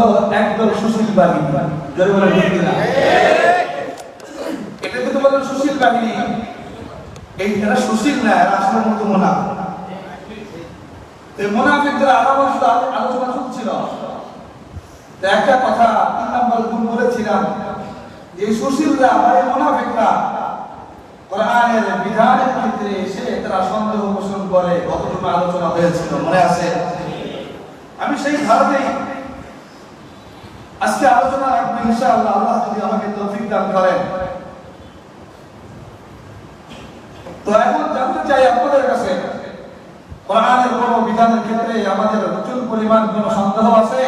হলো একদল সুশীল বাহিনী। জোরে বলেন ঠিক কিনা? এটা যদি বলেন সুশীল বাহিনী, এই এরা সুশীল না, এরা আসলে মতো মুনাফিক। এই মুনাফিকদের আলোচনা চলছিল। একটা কথা 3 নম্বর গুণ বলেছিলাম, যে সুশীলরা বা এই মুনাফিকরা কোরআনের বিধানের ক্ষেত্রে এসে তারা সন্দেহ পোষণ করে। কতটুকু আলোচনা হয়েছিল মনে আছে? আমি সেই ধারণেই আজকে আলোচনা রাখবো ইনশাআল্লাহ, আল্লাহ যদি আমাকে তৌফিক দান করেন। তো এখন জানতে চাই আপনাদের কাছে, কোরআনের কোন বিধানের ক্ষেত্রে আমাদের প্রচুর পরিমাণ কোন সন্দেহ আছে?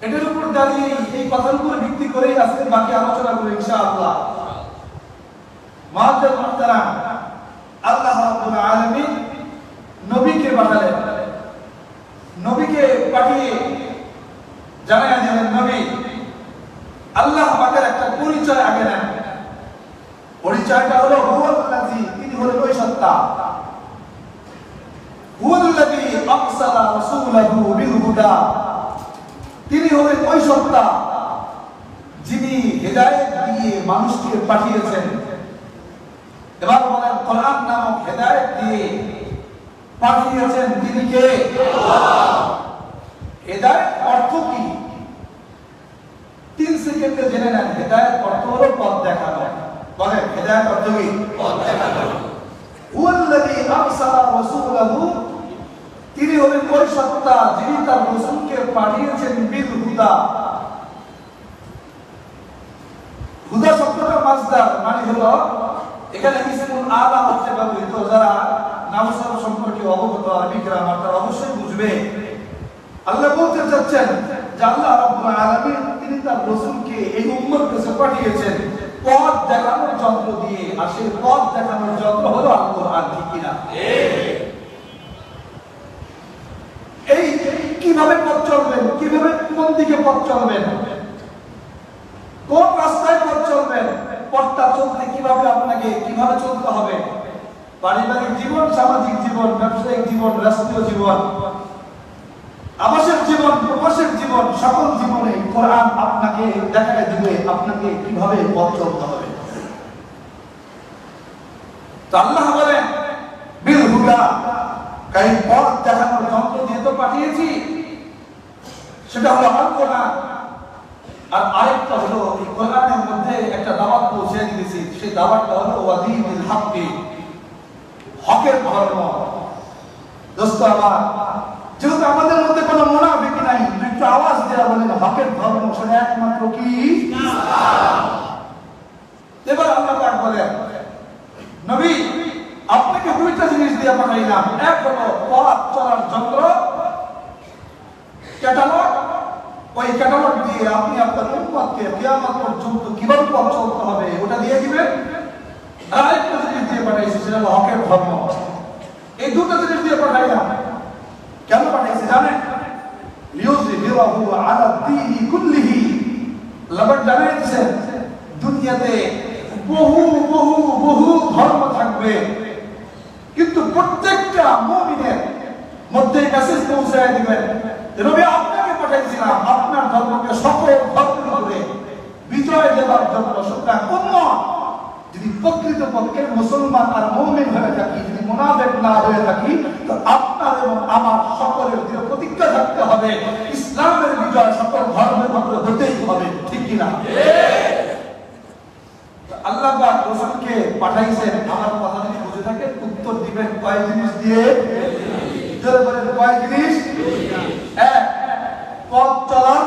এটার উপর দাঁড়িয়ে এই কথার উপর ভিত্তি করেই আজকে বাকি আলোচনা করব ইনশাআল্লাহ। মুআজ্জাল মুহতারাম, আল্লাহ রাব্বুল আলামিন নবীকে পাঠালেন। নবীকে পাঠিয়ে জানায়া দিলেন, নবী আল্লাহ পাকের একটা পরিচয় আগে নেন। পরিচয়টা হলো হুয়াল্লাযী, তিনি হলেন ওই সত্তা। হুয়াল্লাযী আরসালা রাসূলাহু বিল হুদা, তিনি হলেন ওই সত্তা যিনি হেদায়েত দিয়ে মানুষকে পাঠিয়েছেন। এবার বলেন, কোরআন নামক হেদায়েত দিয়ে পাঠিয়েছেন তিনি কে? আল্লাহ। হেদায়েত অর্থ কি? 3 সেকেন্ডে জেনে নেন। হেদায়েত অর্থ হলো পথ দেখানো। বলেন, হেদায়েত অর্থ কি? পথ দেখানো। হুয়াল্লাযী আরসালা রাসূলাহু, তিনি হলেন ওই সত্তা যিনি তার রাসূলকে পাঠিয়েছেন বিল হুদা। হুদা শব্দটার মাসদার মানে হলো, এখানে ইসমুল আলা হচ্ছে ব্যবহৃত। যারা নাহwu সম্পর্কে অবগত আরবি গ্রামার তারা অবশ্যই বুঝবে। আল্লাহ বলতে চাচ্ছেন যে আল্লাহ রাব্বুল আলামিন তিনি তার রাসূলকে এই উম্মত কাছে পাঠিয়েছেন পথ দেখানোর যন্ত্র দিয়ে। আর সেই পথ দেখানোর যন্ত্র হলো আল কোরআন। ঠিক কিনা? এই কিভাবে পথ চলবেন, কিভাবে কোন দিকে পথ চলবেন, কোন রাস্তায় পথ চলবেন, পথটা চলতে কিভাবে আপনাকে কিভাবে চলতে হবে, পারিবারিক জীবন, সামাজিক জীবন, ব্যবসায়িক জীবন, রাষ্ট্রীয় জীবন, আবাসিক জীবন, প্রবাসিক জীবন, সকল জীবনে কোরআন আপনাকে দেখায় দিবে আপনাকে কিভাবে পথ চলতে হবে। তো আল্লাহ বলেন বিল হুদা, এই পথ দেখানোর যন্ত্র দিয়ে তো পাঠিয়েছি, সেটা হলো আল কোরআন। আর আরেকটা হলো এই কোরআনের মধ্যে একটা দাওয়াত পৌঁছে দিয়েছি, সেই দাওয়াতটা হলো ওয়াদিনুল হক, হকের ধর্ম। দোস্ত আমার, যেহেতু আমাদের মধ্যে কোনো মুনাফিক নাই, একটু আওয়াজ দেওয়া বলেন হকের ধর্ম, সেটা একমাত্র কি? ইসলাম। এবার আল্লাহ পাক বলেন, নবী আপনাকে 2টা জিনিস দিয়ে পাঠাইলাম। এক হলো পথ চলার যন্ত্র, ক্যাটালগ। ওই ক্যাটালগ দিয়ে আপনি আপনার উম্মতকে কিয়ামত পর্যন্ত কিভাবে পথ চলতে হবে ওটা দিয়ে দিবেন। আর আরেকটা জিনিস দিয়ে পাঠাইছি, সেটা হলো হকের ধর্ম। এই 2টা জিনিস দিয়ে পাঠাইলাম। কেন পাঠাইছি জানেন? লিউযহিরাহু আলা দ্বীনি কুল্লিহি। আল্লাহ জানাই দিয়েছেন দুনিয়াতে বহু বহু বহু ধর্ম থাকবে, কিন্তু প্রত্যেকটা মুমিনের মধ্যে মেসেজ পৌঁছায় দিবেন, নবী আপনাকে পাঠাইছিলাম আপনার ধর্মকে সকল ধর্মের উপরে বিজয় দেওয়ার জন্য। সুতরাং উম্মত যদি প্রকৃতপক্ষে মুসলমান আর মুমিন হয়ে থাকি, যদি মুনাফিক না হয়ে থাকি, তো আপনার এবং আমার সকলের দৃঢ় প্রতিজ্ঞা থাকতে হবে ইসলামের বিজয় সকল ধর্মের উপরে হতেই হবে। ঠিক কিনা? আল্লাহ পাক রাসূলকে পাঠাইছেন। আমার কথা যদি বুঝে থাকেন উত্তর দিবেন কয় জিনিস দিয়ে? জোরে বলেন, কয় জিনিস? এক, পথ চলার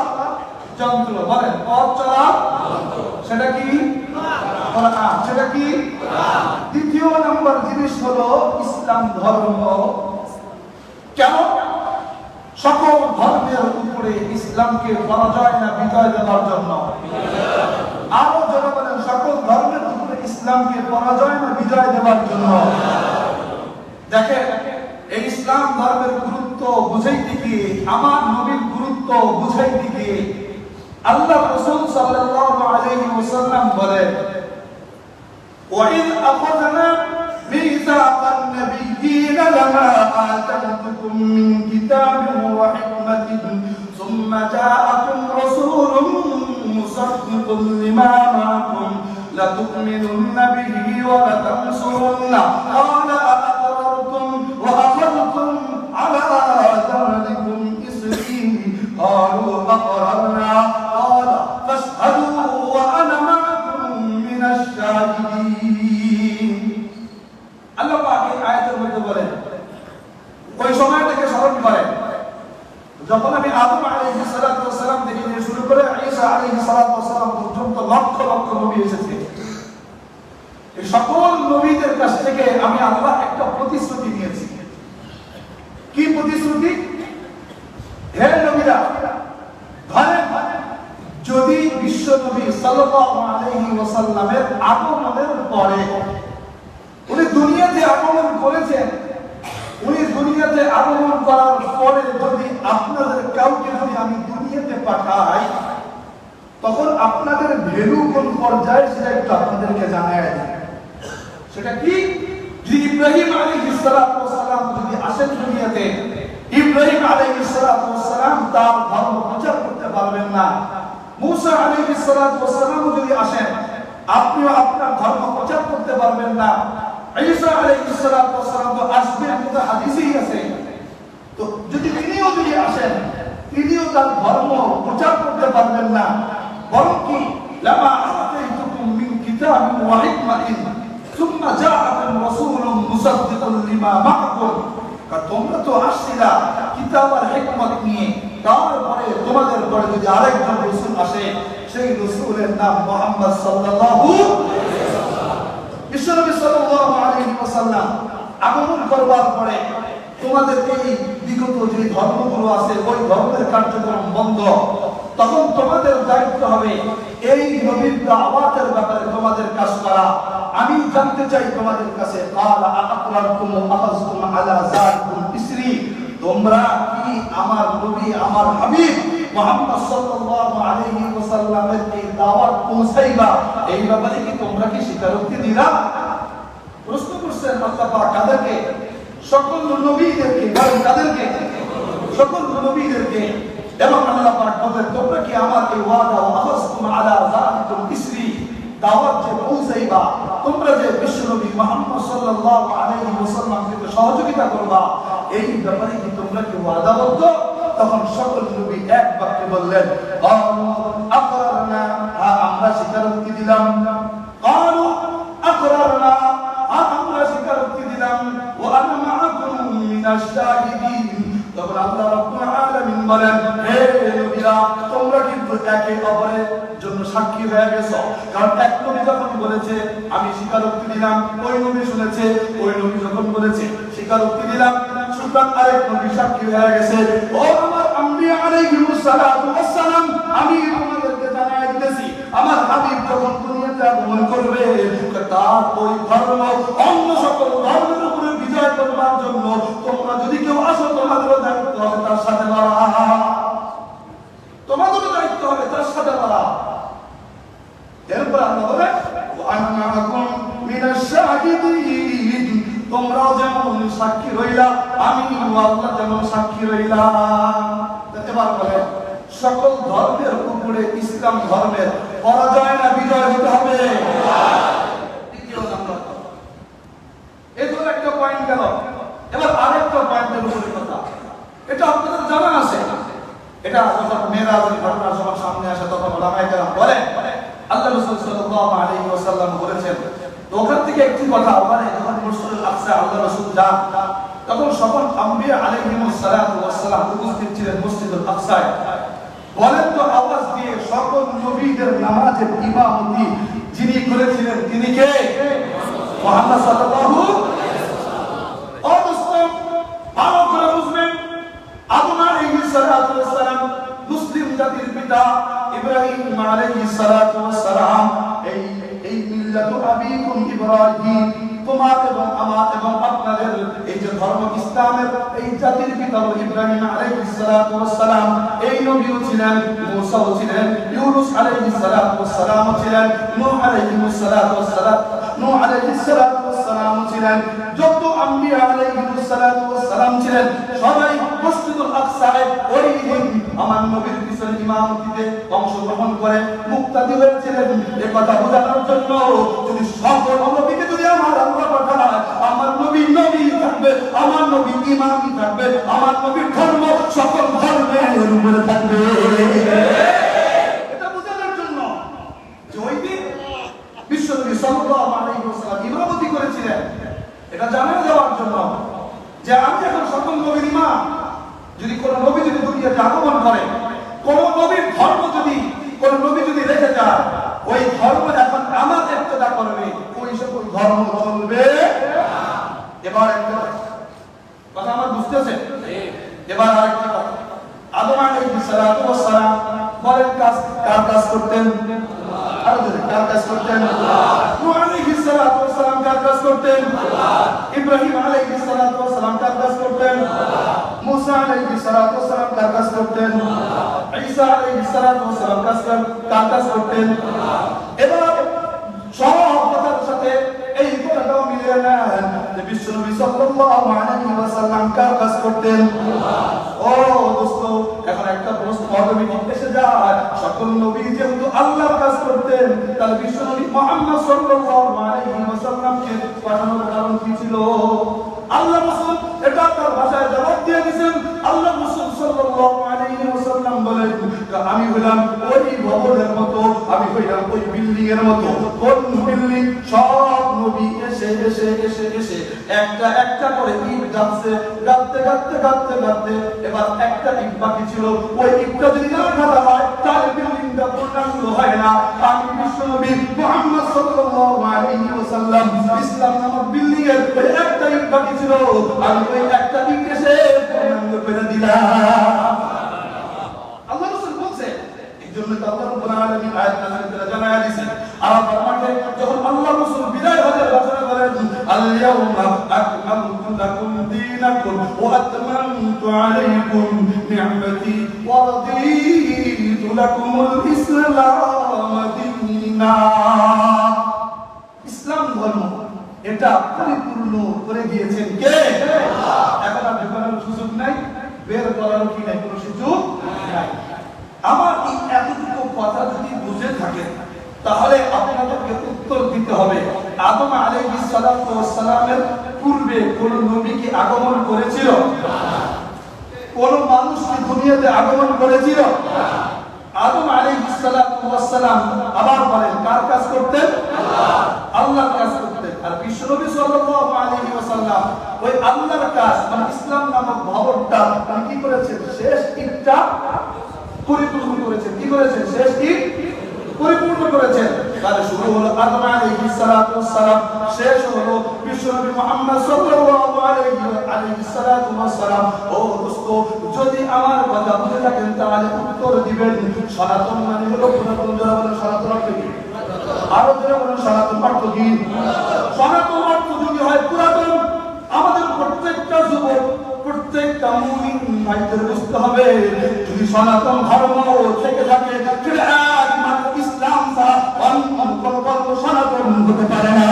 যন্ত্র। বলেন, পথ চলার যন্ত্র, সেটা কি? কোরআন। সেটা কি? কোরআন। দ্বিতীয় নম্বর জিনিস হলো ইসলাম ধর্ম। কেন? সকল ধর্মের উপরে ইসলামকে পরাজয় না বিজয় দেওয়ার জন্য। আরো যারা বলেন, সকল ধর্মের উপরে ইসলামকে পরাজয় না বিজয় দেওয়ার জন্য। দেখেন, এই ইসলাম ধর্মের গুরুত্ব বুঝাইতে গিয়ে, আমার নবীর গুরুত্ব বুঝাইতে গিয়ে আল্লাহ রাসূল সাল্লাল্লাহু আলাইহি ওয়াসাল্লাম বলেন, ওয়াইদ আখাযনা মিসাকান নাবিয়্যিনা ما آتيتكم من كتاب وحكمة ثم جاءكم رسول مصدق لما معكم لتؤمنن به ولتنصرنه قال أأقررتم وأخذتم على ذلكم إصري قالوا أقررنا قال فاشهدوا وأنا معكم من الشاهدين আল্লাহ পাক এই আয়াতের মধ্যে বলেন ওই সময়টাকে স্মরণ করেন যখন আমি আদম আলাইহিস সালাতু ওয়াস সালাম থেকে নিয়ে শুরু করে ঈসা আলাইহিস সালাতু ওয়াস সালাম পর্যন্ত লক্ষ লক্ষ নবী এসেছে এই সকল নবীদের কাছ থেকে আমি আল্লাহ একটা প্রতিশ্রুতি নিয়েছি কি প্রতিশ্রুতি হে নবীরা ধরেন যদি বিশ্ব নবী সাল্লাল্লাহু আলাইহি ওয়াসাল্লামের আগমনের পরে উনি দুনিয়াতে আগমন করেছেন উনি দুনিয়াতে আগমন করার পরে যদি আপনাদের কাউকে যদি আমি দুনিয়াতে পাঠাই তখন আপনাদের ভ্যালু কোন পর্যায়ে সেটা একটু আপনাদেরকে জানাই সেটা কি যে ইব্রাহিম আলাইহিস সালাতু ওয়াস সালাম যদি আসেন দুনিয়াতে ইব্রাহিম আলাইহিস সালাতু ওয়াস সালাম তার ধর্ম প্রচার করতে পারবেন না মুসা আলাইহিস সালাতু ওয়াস সালাম যদি আসেন আপনিও আপনার ধর্ম প্রচার করতে পারবেন না ঈসা আলাইহিস সালাতু ওয়াস সালাম তো আসবেন এটা হাদিসেই আছে তো যদি তিনিও যদি আসেন তিনিও তার ধর্ম প্রচার করতে পারবেন না বরং কি লামা আতাইতুকুম মিন কিতাবিন ওয়া হিকমাতিন সুম্মা জাআকুম রাসূলুন মুসাদ্দিকুন লিমা মা'কুম তোমরা তো আসছিলা কিতাব আর হিকমত নিয়ে তারপরে তোমাদের পরে যদি আরেকজন রাসূল আসে সেই রাসূলের নাম মুহাম্মদ সাল্লাল্লাহু বিশ্বনবী সাল্লাল্লাহু আলাইহি ওয়াসাল্লাম আগমন করবার পরে তোমাদের এই বিগত যে ধর্মগুলো আছে ওই ধর্মের কার্যক্রম বন্ধ তখন তোমাদের দায়িত্ব হবে এই নবীর দাওয়াতের ব্যাপারে তোমাদের কাজ করা আমি জানতে চাই তোমাদের কাছে ক্বালা আআকরারতুম আখাযতুম আলা যালিকুম ইসরি তোমরা কি আমার নবী আমার হাবিব মুহাম্মদ সাল্লাল্লাহু আলাইহি ওয়াসাল্লামের এই দাওয়াত পৌঁছাইবা এই ব্যাপারে কি তোমরা কি স্বীকারোক্তি দিলা প্রশ্ন করছেন আল্লাহ পাক কাদেরকে সকল নবীদেরকে বলেন কাদেরকে সকল নবীদেরকে এবং আল্লাহ পাক বলেন তোমরা কি আমার এই ওয়াদা আখাযতুম আলা যালিকুম ইসরি দাওয়াত যে পৌঁছাইবা তোমরা যে বিশ্বনবী মুহাম্মদ সাল্লাল্লাহু আলাইহি ওয়াসাল্লামকে সহযোগিতা করবা এই ব্যাপারে কি তোমরা কি ওয়াদাবদ্ধ তখন সকল নবী এক বাক্যে বললেন আকরারনা আমরা স্বীকারোক্তি দিলাম ক্বালু আকরারনা আমরা স্বীকারোক্তি দিলাম ওয়া আনা মাআকুম মিনাশ শাহিদিন তখন আল্লাহ রাব্বুল আলামিন বলেন হে নবীরা তোমরা কিন্তু একে অপরের জন্য সাক্ষী হয়ে গেছো কারণ এক নবী যখন বলেছে আমি স্বীকারোক্তি দিলাম ওই নবী শুনেছে ওই নবী যখন বলেছে স্বীকারোক্তি দিলাম সুতরাং আরেক নবী সাক্ষী হয়ে গেছে ও আমার আম্বিয়া আলাইহিমুস সালাতু ওয়াস সালাম আমি তোমাদেরকে জানাই দিতেছি আমার হাবিব যখন দুনিয়াতে আগমন করবে তার ওই ধর্ম অন্য সকল ধর্মের উপরে বিজয় করবার জন্য তোমরা যদি কেউ আসো তোমাদেরও দায়িত্ব হবে তার সাথে লড়া তোমাদেরও দায়িত্ব হবে তার সাথে লড়া এরপর আল্লাহ বলে আন্নাকুম মিনাশ শাহিদিন তোমরাও যেমন সাক্ষী রইলা আমি আল্লাহ যেমন সাক্ষী রইলাম এবার বলে সকল ধর্মের উপরে ইসলাম ধর্মের পরাজয় না বিজয় হতে হবে দ্বিতীয় নাম্বার এই তো একটা পয়েন্ট গেল এবার আরেকটা পয়েন্টের উপরে কথা এটা আপনাদের জানা আছে এটা যখন মেরাজের ঘটনা যখন সামনে আসে তখন ওলামায়ে কেরাম বলেন আল্লাহ রাসূল সাল্লাল্লাহু আলাইহি ওয়াসাল্লাম বলেছেন তো ওখান থেকে একটি কথা ওখানে যখন মসজিদুল আকসা আল্লাহ রাসূল যান তখন সকল আম্বিয়া আলাইহিমুস সালাতু ওয়াস সালাম উপস্থিত ছিলেন মসজিদুল আকসায় বলেন তো আওয়াজ দিয়ে সকল নবীদের নামাজের ইমামতি যিনি করেছিলেন তিনি কে মুহাম্মদ সাল্লাল্লাহু ভালো করে বুঝবেন আদম আলাইহিস সালাতু ওয়াস সালাম মুসলিম জাতির পিতা ইব্রাহিম আলাইহিস সালাতু ওয়াস সালাম এই মিল্লাতু আবিকুম ইব্রাহিম তোমার এবং আমার এবং আপনাদের এই যে ধর্ম ইসলামের এই জাতির পিতা ইব্রাহিম আলাইহিস সালাতু ওয়াস সালাম এই নবীও ছিলেন মুসাও ছিলেন ইউনূস আলাইহিস সালাতু ওয়াস সালাম ছিলেন নূহ আলাইহিস সালাতু ওয়াস সালাম নূহ আলাইহিস সালাতু ওয়াস সালাম ছিলেন, যত আম্বিয়া আলাইহিস সালাম ছিলেন, সবাই মসজিদুল আকসায় ওই দিন আমার নবীর পিছনে ইমামতিতে অংশগ্রহণ করে মুক্তাদি হয়েছিলেন। এই কথা বোঝানোর জন্য যদি সকল নবীকে যদি আমার আল্লাহ পাঠায়, আমার নবী নবী থাকবে, আমার নবী ইমামই থাকবে, আমার নবীর ধর্ম সকল ধর্মের উপরে থাকবে। এটা বোঝানোর জন্য যে ওই দিন বিশ্বনবী সাল্লাল্লাহু আলাইহি ওয়াসাল্লাম ইমামতি করেছিলেন, এটা জানা দেওয়ার জন্য যে আমি এখন সকল নবীর ইমাম। যদি কোন নবী যদি দুনিয়াতে আগমন করে, কোন নবীর ধর্ম যদি কোন নবী যদি রেখে যায়, ওই ধর্ম এখন আমার ইক্তেদা করবে, ওই সকল ধর্ম চলবে। এবার একটা কথা আমার বুঝতেছে। এবার আরেকটা কথা, আদম আলাইহিস সালাতু ওয়াস সালাম বলেন কার কাজ করতেন? আরো জোরে, কার কাজ করতেন? নূহ আলাইহিস সালাতু ওয়াস সালাম কার কাজ করতেন? ইব্রাহিম আলাইহিস সালাতু ওয়াস সালাম কার কাজ করতেন? মুসা আলাইহিস সালাতু ওয়াস সালাম কার কাজ করতেন? ঈসা আলাইহিস সালাতু ওয়াস সালাম কার কাজ করতেন? এবার সব কথার সাথে এই কথাটাও মিলিয়ে নেন যে বিশ্বনবী সাল্লাল্লাহু আলাইহি ওয়াসাল্লাম কার কাজ করতেন? ও দোস্ত, এখন একটা প্রশ্ন অটোমেটিক এসে যায়, সকল নবী যেহেতু আল্লাহর কাজ করতেন, তাহলে বিশ্বনবী মুহাম্মদ সাল্লাল্লাহু আলাইহি ওয়াসাল্লামকে পাঠানোর কারণ কি ছিল? আল্লাহ রাসূল এটা তার ভাষায় জবাব দিয়ে দিয়েছেন। আল্লাহ রাসূল সাল্লাল্লাহু আলাইহি ওয়াসাল্লাম বলেন, আমি হলাম ওই ভবনের মতো, আমি হইলাম ওই বিল্ডিং এর মতো। কোন বিল্ডিং? সব নবী এসে এসে এসে এসে একটা একটা করে ইট গাঁথছে, গাঁথতে গাঁথতে গাঁথতে গাঁথতে এবার একটা ইট বাকি ছিল। ওই ইটটা যদি না গাঁথা হয় তাহলে বিল্ডিংটা পূর্ণাঙ্গ হয় না। আমি বিশ্বনবী মুহাম্মদ সাল্লাল্লাহু আলাইহি ওয়াসাল্লাম ইসলাম নামক বিল্ডিং এর ওই একটা ইট বাকি ছিল, আমি ওই একটা ইট এসে পূর্ণাঙ্গ করে দিলাম। আল্লাহ রাসূল বলছে, এইজন্য তো আল্লাহ রাব্বুল আলামিন আয়াত নাযিল করে জানায়া দিয়েছেন। আরাফাত মাঠে যখন আল্লাহ রাসূল বিদায় হজের ঘোষণা করেন, আল ইয়াউমা আকমালতু লাকুম দীনাকুম ওয়া আতমামতু আলাইকুম নি'মাতি ওয়া রাদিতু লাকুমুল ইসলাম দীনান। ইসলাম ধর্ম এটা পরিপূর্ণ করে দিয়েছেন কে? এখন আর ঢোকানোর সুযোগ নাই, বের করার কি নাই, কোনো সুযোগ নাই। আমার এই এতটুকু কথা যদি বুঝে থাকেন, তাহলে আপনাদেরকে উত্তর দিতে হবে, আদম আলাইহিস সালাতু ওয়াস সালামের পূর্বে কোন নবী কি আগমন করেছিল? কোন মানুষ কি দুনিয়াতে আগমন করেছিল? আদম আলাইহিস সালাতু ওয়াস সালাম আবার বলেন কার কাজ করতেন? আল্লাহর কাজ করতেন। আর বিশ্বনবী সাল্লাল্লাহু আলাইহি ওয়াসাল্লাম ওই আল্লাহর কাজ মানে ইসলাম নামক ভবনটা কি করেছেন? শেষ ইটটা পরিপূর্ণ করেছেন। কি করেছেন? শেষ ইট পরিপূর্ণ করেছেন। তাহলে শুরু হলো আদম আলাইহিস সালাতু ওয়াস সালাম, শেষ হলো বিশ্বনবী মুহাম্মদ সাল্লাল্লাহু আলাইহি সালাতু ওয়াস সালাম। ও দোস্ত, যদি আমার কথা বুঝে থাকেন তাহলে উত্তর দিবেন, সনাতন মানে হলো পুরাতন। যারা বলেন সনাতন অর্থ কি? আরো যারা বলেন সনাতন অর্থ কি? সনাতন অর্থ যদি হয় পুরাতন, আমাদের প্রত্যেকটা যুবক প্রত্যেকটা মুমিন ভাইদের বুঝতে হবে, যদি সনাতন ধর্ম থেকে থাকে সেটা একমাত্র ইসলাম ছাড়া অন্য কোনো ধর্ম সনাতন হতে পারে না।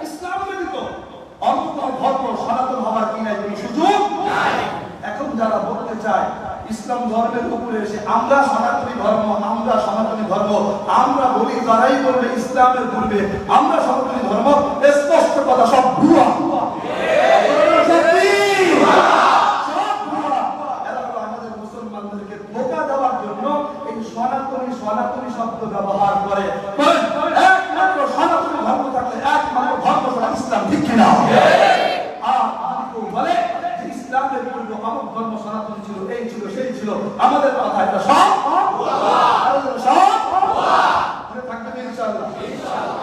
ইসলাম ব্যতীত অন্য কোনো ধর্ম সনাতন হবার কি নাই, কোনো সুযোগ নাই। এখন যারা বলতে চায় ইসলাম ধর্মের উপরে এসে আমরা সনাতনী ধর্ম, আমরা সনাতনী ধর্ম, আমরা বলি যারাই বলবে ইসলামের পূর্বে আমরা সনাতনী ধর্ম, স্পষ্ট কথা সব ভুয়া। সনাতনী শব্দ ব্যবহার করে, একমাত্র সনাতনী ধর্ম থাকলে একমাত্র ধর্ম ছাড়া ইসলাম, ঠিক কিনা? আর কেউ বলে যে ইসলামের পূর্বে অমুক ধর্ম সনাতন ছিল, এই ছিল সেই ছিল, আমাদের কথা এটা সব মনে থাকবে তো ইনশাআল্লাহ,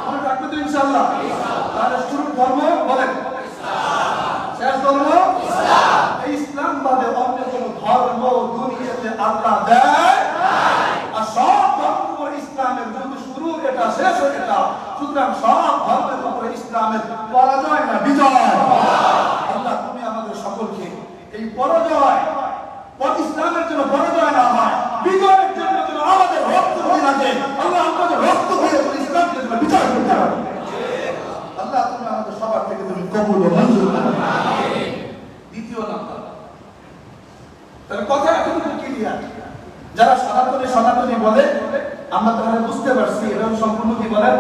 মনে থাকবে তো ইনশাআল্লাহ। তাহলে শুরুর ধর্ম বলেন, শেষ ধর্ম ইসলাম। এই ইসলাম বাদে অন্য কোন ধর্ম দুনিয়াতে আল্লাহ দেয় আর সব ধর্মের উপর ইসলামের যদি শুরু এটা শেষ এটা, সুতরাং সব ধর্মের উপর ইসলামের পরাজয় না বিজয়। আল্লাহ তুমি আমাদের সকলকে এই পরাজয় ইসলামের জন্য পরাজয় না হয়, বিজয়ের জন্য যেন আমাদের রক্ত হয়ে লাগে। আল্লাহ আমাদের রক্ত হয়ে ইসলামের জন্য বিজয় করতে পারে। আল্লাহ ক্লিয়ার। যারা সনাতনী সনাতনী বলে আমরা তাহলে বুঝতে পারছি এটা সম্পূর্ণ কি বলেন,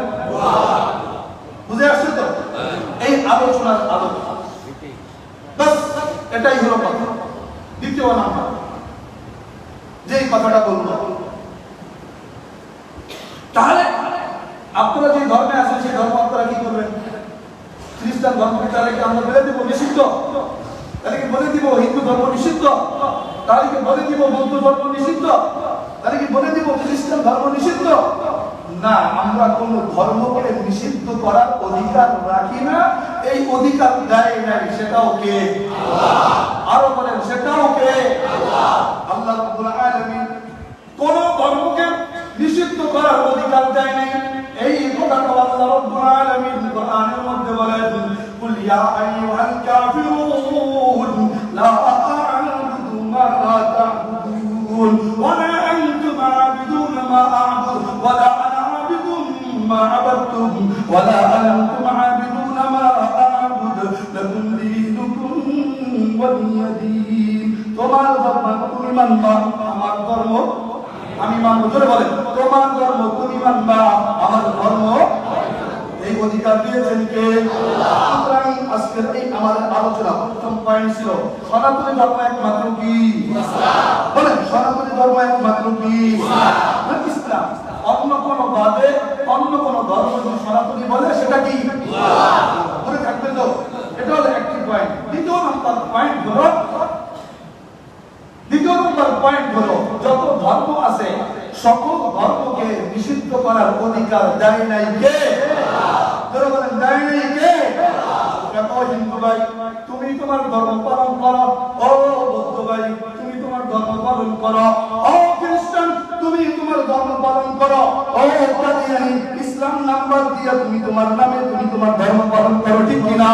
বুঝে আসছে তো? এই আলোচনার আলো বাস এটাই হলো কথা। দ্বিতীয় নাম্বার যে কথাটা বলবো, তাহলে আপনারা যে ধর্মে আছেন সেই ধর্ম আপনারা কি করবেন? খ্রিস্টান ধর্মকে তাহলে কি আমরা বলে দিব নিষিদ্ধ? তাহলে কি বলে দিব হিন্দু ধর্ম নিষিদ্ধ? তাহলে কি বলে দিব বৌদ্ধ ধর্ম নিষিদ্ধ? তাহলে কি বলে দিব খ্রিস্টান ধর্ম নিষিদ্ধ? না, আমরা কোন ধর্মকে নিষিদ্ধ করার অধিকার রাখি না। এই অধিকার দেয় নাই সেটাও কে? আল্লাহ। আরো বলেন সেটাও কে? আল্লাহ। আল্লাহ রাব্বুল আলামিন কোন ধর্মকে নিষিদ্ধ করার অধিকার দেয় নাই। এই কথাটা আল্লাহ রাব্বুল আলামিন কোরআনের মধ্যে বলেন, কুল ইয়া আইয়ুহাল কাফিরুন লা আ'বুদু মা তা'বুদুন ওয়া লা আনতুম আ'বুদুনা মা আ'বুদু ওয়া লা আনা আ'বুদুম মা আ'বাদতুম ওয়া লা আনতুম আ'বুদুনা মা আ'বুদু লাকুম দীনুকুম ওয়ালিয়া দীন। তোমার ধর্ম তুমি মানবা, আমার ধর্ম আমি মানব। জোরে বলেন, তোমার ধর্ম তুমি মানবা, আমার ধর্ম। এই অধিকার দিয়েছেন কে? আল্লাহ। সুতরাং আজকের এই আমাদের আলোচনা প্রথম পয়েন্ট ছিল সনাতনী ধর্ম একমাত্র কি? ইসলাম। বলেন সনাতনী ধর্ম একমাত্র কি? ইসলাম। অন্য কোন বাদে অন্য কোন ধর্ম যদি সনাতনী বলে সেটা কি? মনে থাকবে তো? এটা হলো একটি পয়েন্ট। দ্বিতীয় নম্বর পয়েন্ট হলো যত ধর্ম আছে সকল ধর্মকে নিষিদ্ধ করার অধিকার দেয় নাই কে? বলেন দেয় নাই কে? হিন্দু ভাই তুমি তোমার ধর্ম পালন করো, ও বৌদ্ধ ভাই তুমি তোমার ধর্ম পালন করো, ও খ্রিস্টান তুমি তোমার ধর্ম পালন করো, ও কাদিয়ানী ইসলাম নাম্বার দিয়ে তুমি তোমার নামে তুমি তোমার ধর্ম পালন করো, ঠিক কিনা?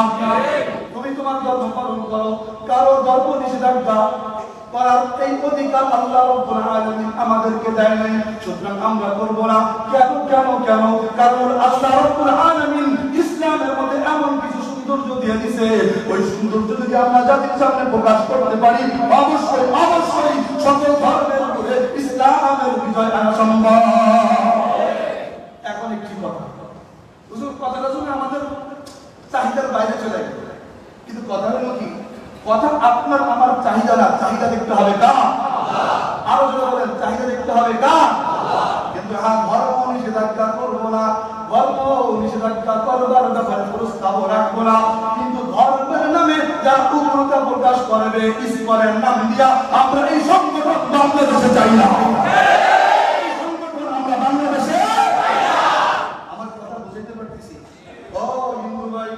তুমি তোমার ধর্ম পালন করো, কারো ধর্ম নিষেধাজ্ঞা করার এই অধিকার আল্লাহ রাব্বুল আলামিন আমাদেরকে দেয় নাই। সুতরাং আমরা করব না। কেন? কারণ আল্লাহ রাব্বুল আলামিন ইসলামের মধ্যে এমন কিছু সৌন্দর্য দিয়ে দিয়েছে, ওই সৌন্দর্য যদি আমরা জাতির সামনে প্রকাশ করতে পারি অবশ্যই সকল ধর্মের উপরে ইসলামের বিজয় আনা সম্ভব। এখন একটি কথা, হুজুর কথাটা শুনে আমাদের চাহিদার বাইরে চলে গেল, কিন্তু কথা হলো কি? কথা আপনার আমার চাহিদা না, চাহিদা দেখতে হবে কার? আরো জোরে বলেন চাহিদা দেখতে হবে কার? কিন্তু হ্যাঁ ধর্ম নিষেধাজ্ঞা করবো না, ধর্ম নিষেধাজ্ঞা করবার ব্যাপারে প্রস্তাব রাখবো না, কিন্তু ধর্মের নামে যা উগ্রতা প্রকাশ করবে ইসলামের নাম দিয়া আমরা এই সংগঠন বাংলাদেশে চাই না। এই সংগঠন আমরা বাংলাদেশে আমার কথা বুঝাইতে পারতেছি? ও হিন্দু ভাই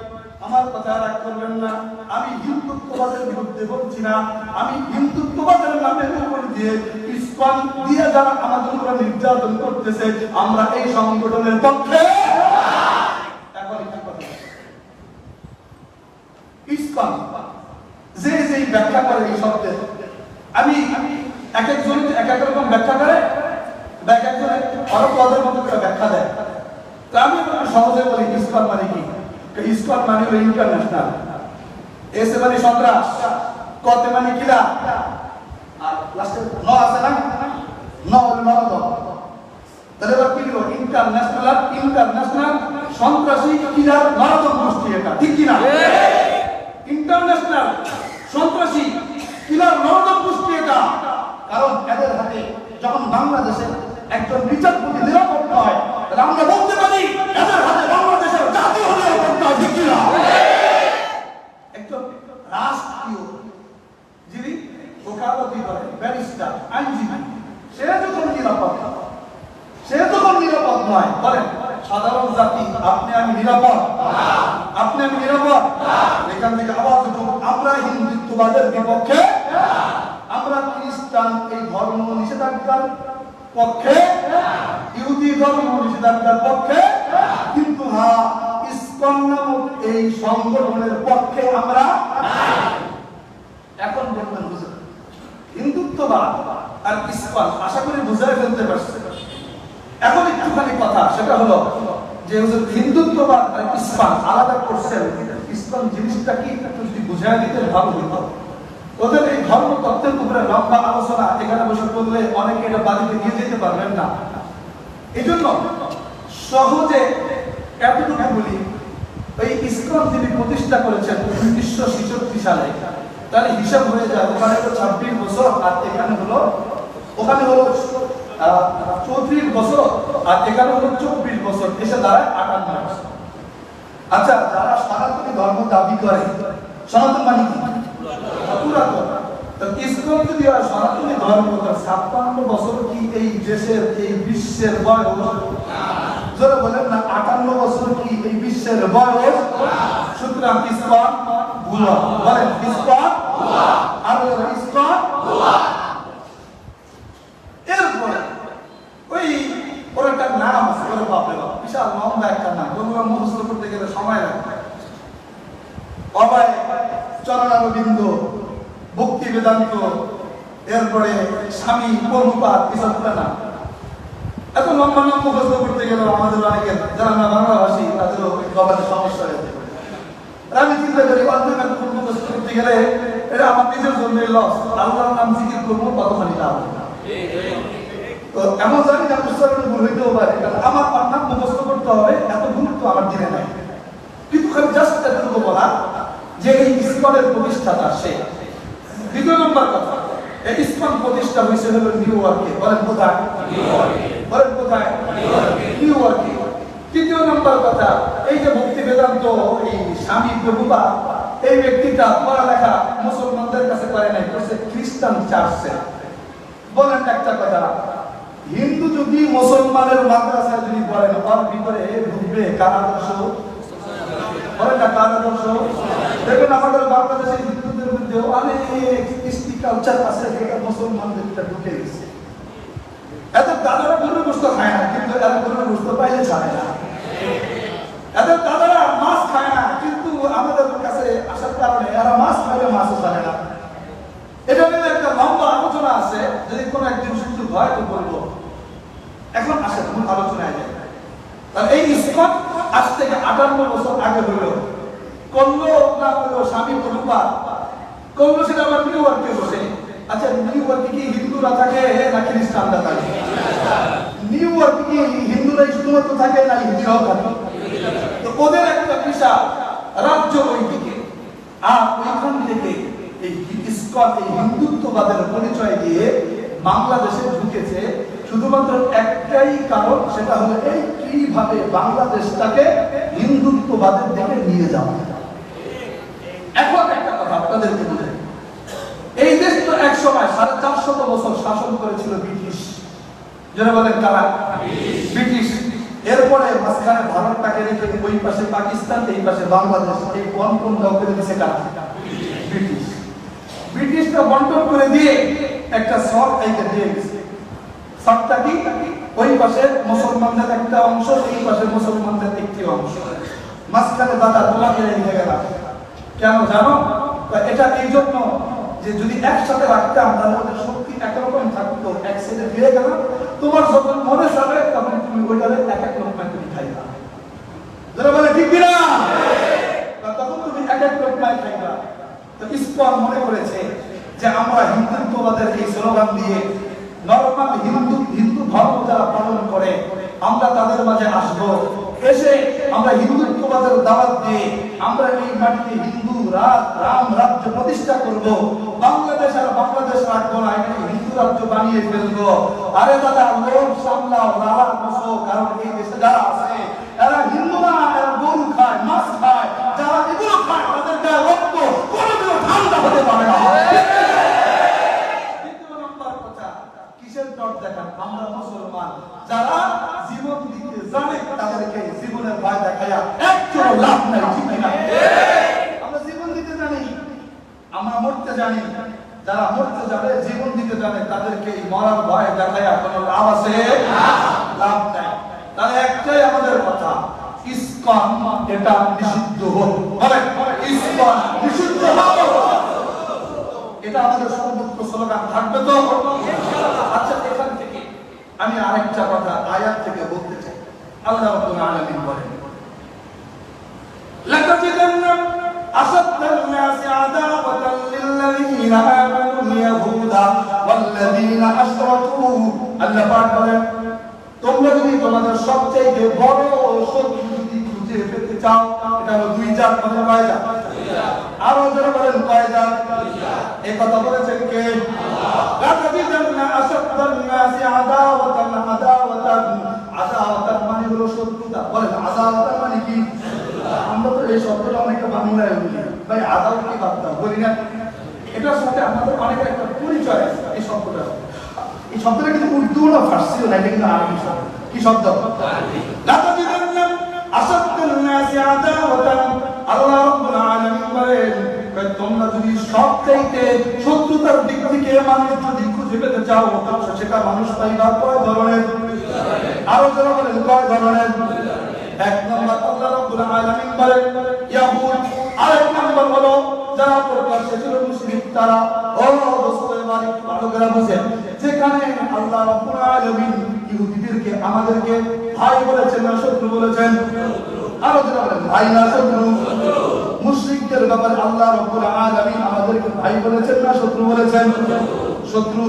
আমার কথা রাগ করবেন না, আমি হিন্দুত্ববাদের বিরুদ্ধে বলছি না, আমি হিন্দুত্ববাদের নামের উপর দিয়ে ইসকন দিয়ে যারা আমাদের উপর নির্যাতন করতেছে আমরা এই সংগঠনের পক্ষে। এখন একটা কথা, ইসকন যে ব্যাখ্যা করে এই শব্দের, আমি এক একজন এক এক রকম ব্যাখ্যা করে, এক একজন আরো পদের মতো করে ব্যাখ্যা দেয়। তো আমি সহজে বলি ইসকন মানে কি? ইসকন মানে হলো ইন্টারন্যাশনাল, এস মানে সন্ত্রাস, কতে মানে কিলা, আর লাস্টে ন আছে না, ন হলো নরদল। তাহলে এবার কি হলো? ইন্টারন্যাশনাল সন্ত্রাসী কিলার নরদল গোষ্ঠী, এটা ঠিক কিনা? ইন্টারন্যাশনাল সন্ত্রাসী কিলার নরদল গোষ্ঠী এটা। কারণ এদের হাতে যখন বাংলাদেশে একজন বিচারপতি নিরাপদ নয়, তাহলে আমরা বলতে পারি এদের হাতে বাংলাদেশের জাতীয় নিরাপত্তা হয়, ঠিক কিনা? একজন রাষ্ট্রীয় যিনি ওকালতি করেন, ব্যারিস্টার, আইনজীবী, সে যখন নিরাপদ নয়, বলেন সাধারণ জাতি আপনি আমি নিরাপদ? আপনি আমি নিরাপদ? এখান থেকে আওয়াজ উঠুক, আমরা হিন্দুত্ববাদের বিপক্ষে, আমরা খ্রিস্টান এই ধর্ম নিষেধাজ্ঞার পক্ষে, ইহুদি ধর্ম নিষেধাজ্ঞার পক্ষে, কিন্তু হ্যাঁ ইসকন নামক এই সংগঠনের পক্ষে আমরা। এখন বলবেন বুঝুন হিন্দুত্ববাদ আর ইসকন, আশা করি বুঝাই ফেলতে পারছে। এখন একটুখানি কথা, সেটা হলো যে হিন্দুত্ববাদ আর ইসকন আলাদা করছেন, ইসকন জিনিসটা কি একটু যদি বুঝাই দিতে ভালো হতো। ওদের এই ধর্ম তত্ত্বের উপরে লম্বা আলোচনা এখানে বসে করলে অনেকে এটা বাড়িতে নিয়ে যেতে পারবেন না। এই জন্য সহজে এতটুকু বলি, ওই ইসকন তিনি প্রতিষ্ঠা করেছেন 1966 সালে, তাহলে হিসাব হয়ে যায় ওখানে হলো 26 বছর আর এখানে হলো 34 বছর আর এখানে হলো 24 বছর, এসে দাঁড়ায় 58 বছর। আচ্ছা, যারা সনাতনী ধর্ম দাবি করে, সনাতন মানে কি? পুরাতন। তো ইসকন যদি হয় সনাতনী ধর্ম, 56 বছর কি এই দেশের এই বিশ্বের বয়স? যারা বলেন না 58 বছর কি এই বিশ্বের বয়স? সুতরাং ইসকন ভুয়া। বলেন ইসকন ভুয়া। আর ইসকন ভুয়া। এরপরে ওই ওর একটা নাম আছে, ওর বাপরে বাপ বিশাল লম্বা একটা নাম, ওগুলো মুখস্থ করতে গেলে সময় লাগে। অভয় চরণারবিন্দ, ভক্তি বেদান্ত, এরপরে স্বামী প্রভুপাদ, এসব না এত লম্বা নাম মুখস্থ করতে গেলে আমাদের অনেকের যারা না বাংলাভাষী তাদেরও বাবার সমস্যা হয়েছে। আমি চিন্তা করি অন্য মুখস্থ করতে গেলে এটা আমার নিজের জন্য লস। আল্লাহর নাম জিকির করবো কতখানি লাভ। তো এমন জানি না উচ্চারণ ভুল হইতেও পারে, কারণ আমার নাম মুখস্থ করতে হবে এত গুরুত্ব আমার দিনে নাই। কিন্তু খালি জাস্ট এতটুকু বলা যে এই ইসকনের প্রতিষ্ঠাতা সে। দ্বিতীয় নম্বর কথা, এই ইসকন প্রতিষ্ঠা হয়েছে হলো নিউ ইয়র্কে। বলেন কোথায়? বলেন কোথায়? নিউ ইয়র্কে। তৃতীয় নম্বর কথা, এই যে ভক্তি বেদান্ত এই স্বামী প্রভুপাদ, এই ব্যক্তিটা পড়ালেখা মুসলমানদের কাছে করে নাই, করছে খ্রিস্টান চার্চে। বলেন একটা কথা, হিন্দু যদি মুসলমানের মাদ্রাসায় যদি পড়েন ওর ভিতরে ঢুকবে কার আদর্শ? বলেন না কার আদর্শ? দেখুন আমাদের বাংলাদেশের হিন্দুদের মধ্যে অনেক কৃষ্টি কালচার আছে যেটা মুসলমানদের ঢুকে গেছে। এত দাদারা গরুর গোস্ত খায় না, কিন্তু এরা গরুর গোস্ত পাইলে ছাড়ে না। এত দাদারা মাছ খায় না, কিন্তু আমাদের কাছে আসার কারণে এরা মাছ খাইলে মাছও ছাড়ে না। এটা নিয়ে একটা লম্বা আলোচনা আছে, যদি কোনো একদিন সুযোগ হয় তো বলবো। এখন আসে মূল আলোচনায় যায়। তাহলে এই ইসকন আজ থেকে 58 বছর আগে হলো, করলো না করলো স্বামী প্রভুপাদ করলো, সেটা আবার নিউ ইয়র্কে বসে। আচ্ছা, নিউ ইয়র্কে কি হিন্দুরা থাকে না খ্রিস্টানরা থাকে? নিউ ইয়র্কে কি হিন্দুরা শুধুমাত্র থাকে না হিন্দুরাও থাকে? তো ওদের একটা বিশাল রাজ্য ওইদিকে, আর ওইখান থেকে এই ইসকন এই হিন্দুত্ববাদের পরিচয় দিয়ে বাংলাদেশে ঢুকেছে শুধুমাত্র একটাই কারণ, সেটা হলো এই কিভাবে বাংলাদেশটাকে হিন্দুত্ববাদের দিকে নিয়ে যাওয়া। এখন একটা কথা আপনাদেরকে বলে, এই দেশ তো এক সময় 450 বছর শাসন করেছিল ব্রিটিশ। যারা বলেন কারা? ব্রিটিশ। এরপরে মাঝখানে ভারতটাকে রেখে ওই পাশে পাকিস্তান, এই পাশে বাংলাদেশ, এই বন্টন করে দিয়েছে কারা? ব্রিটিশ। ব্রিটিশরা বন্টন করে দিয়ে একটা শর্ট দিয়ে গেছে। শর্টটা কি? ওই পাশে মুসলমানদের একটা অংশ, এই পাশে মুসলমানদের একটি অংশ, মাঝখানে দাদা তোমাকে রেখে গেলাম। কেন জানো? এটা এই জন্য যে যদি একসাথে রাখতাম তাহলে ওদের শক্তি একরকম থাকতো, এক সাইডে ফিরে গেলাম, তোমার যখন মনে যাবে তখন তুমি ওইটারে এক এক লোকমায় তুমি খাইবা। যারা বলে ঠিক কিনা, তখন তুমি এক এক লোকমায় খাইবা। তো ইসকন মনে করেছে যে আমরা হিন্দুত্ববাদের এই স্লোগান দিয়ে নরমাল হিন্দু ধর্ম যারা পালন করে আমরা তাদের মাঝে আসবো, এসে আমরা হিন্দুত্ববাদের দাওয়াত দিয়ে আমরা এই মাটিতে হিন্দু রাম রাজ্য প্রতিষ্ঠা করব। বাংলাদেশ আর বাংলাদেশ রাখবো না, এখানে হিন্দু রাজ্য বানিয়ে ফেলবো। আরে দাদা, লোভ সামলাও, লালার বসো, কারণ এই দেশে যারা আছে এরা হিন্দু না, এরা গরু খায়, মাছ খায়। যারা এগুলো খায় তাদের গায়ে রক্ত কোনোদিনও ঠান্ডা হতে পারে না। কিসের ডর দেখান? আমরা মুসলমান যারা জীবন দিতে জানে তাদেরকে জীবনের ভয় দেখায়া একটু লাভ নাই, ঠিক না? আমরা জীবন দিতে জানি, আমরা মরতে জানি। যারা মরতে জানে, জীবন দিতে জানে, তাদেরকে মরার ভয় দেখায়া কোনো লাভ আছে? লাভ নাই। তাহলে একটাই আমাদের কথা, ইসকন এটা নিষিদ্ধ হোক। বলেন ইসকন নিষিদ্ধ হোক। এটা আমাদের সর্বোচ্চ স্লোগান থাকবে তো। আচ্ছা, এখান থেকে আমি আরেকটা কথা আয়াত থেকে বলতে চাই। আল্লাহ রাব্বুল আলামিন বলেন, লাতাজিদান্না আসাদ্দান নাসি আদাওয়াতান লিল্লাযীনা আল্লাহ পাক বলেন তোমরা যদি তোমাদের সবচেয়ে বড় শত্রু যদি খুঁজে পেতে চাও, এটা হলো 2 জাত, মানে কয় জাত? আরো যারা বলেন কয় জাত? এই কথা বলেছেন কে? আদাওয়াতান মানে হলো শত্রুতা। বলেন আদাওয়াতান মানে কি? আমরা তো এই শব্দটা অনেকে বাংলায় বলি, ভাই আদাওয়াত কি বার্তা বলি না, এটার সাথে আমাদের অনেকের একটা পরিচয় আছে। এই শব্দটা, এই শব্দটা কিন্তু উর্দু না ফার্সি না, এটা কিন্তু আরবি শব্দ। কি শব্দ? আল্লাহ রাব্বুল আলামিন বলেন তোমরা যদি সবচাইতে শত্রুতার দিক থেকে মানুষ যদি খুঁজে পেতে চাও, সেটা মানুষ পাইবা কয় ধরনের? আরো যারা বলেন কয় ধরনের? 1 নম্বর আল্লাহ রাব্বুল আলামিন বলেন ইয়াহুদ, আরেক নম্বর হলো যারা প্রকাশ্যে ছিল মুশরিক তারা। ও দোস্তের বাড়ি ভালো করে বুঝেন, যেখানে আল্লাহ রাব্বুল আলামিন ইহুদিদেরকে আমাদেরকে ভাই বলেছেন না শত্রু বলেছেন? আরো যারা বলেন ভাই না শত্রু? মুশরিকদের ব্যাপারে আল্লাহ রাব্বুল আলামিন আমাদেরকে ভাই বলেছেন না শত্রু বলেছেন? শত্রু।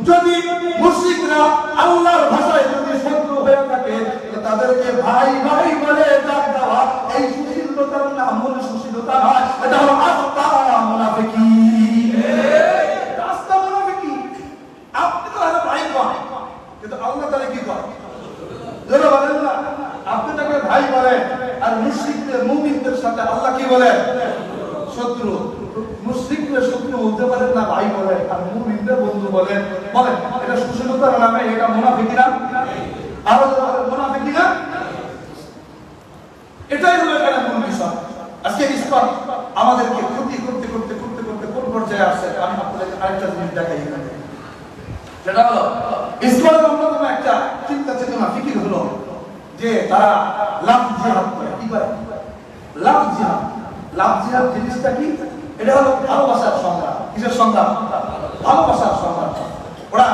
যদি মুশরিকরা আল্লাহর ভাষায় যদি শত্রু হয়ে থাকে, তাদেরকে ভাই ভাই বলে ডাক দেওয়া এই সুশীলতার নাম হলো সুশীলতা নয়, এটা হলো আস্তা মুনাফিকি। আস্তা মুনাফিকি। আপনি তো আরে ভাই কয়, কিন্তু আল্লাহ তাআলা কি কয়? যারা বলেন না আপনি তাকে ভাই বলে, আর মুশরিকদের মুমিনদের সাথে আল্লাহ কি বলে? শত্রু। মুশরিকদের শত্রু বলতে পারেন না, ভাই বলে, আর মুমিনদের বন্ধু বলেন। বলেন এটা সুশীলতার নামে, এটা মুনাফিকি না? আরো মুনাফিকি না? এটাই হলো এখানে মূল বিষয়। আজকে ইসলাম আমাদেরকে ক্ষতি করতে করতে করতে করতে কোন পর্যায়ে আসছে, আমি আপনাদেরকে আরেকটা জিনিস দেখাই এখানে। সেটা হলো ইসলামের অন্যতম একটা চিন্তা চেতনা ফিকির হলো যে তারা লাভ জিহাদ করে। কি করে? লাভ জিহাদ। লাভ জিহাদ জিনিসটা কি? এটা হলো ভালোবাসার সংগ্রাম। কিসের সংগ্রাম? ভালোবাসার সংগ্রাম। ওরা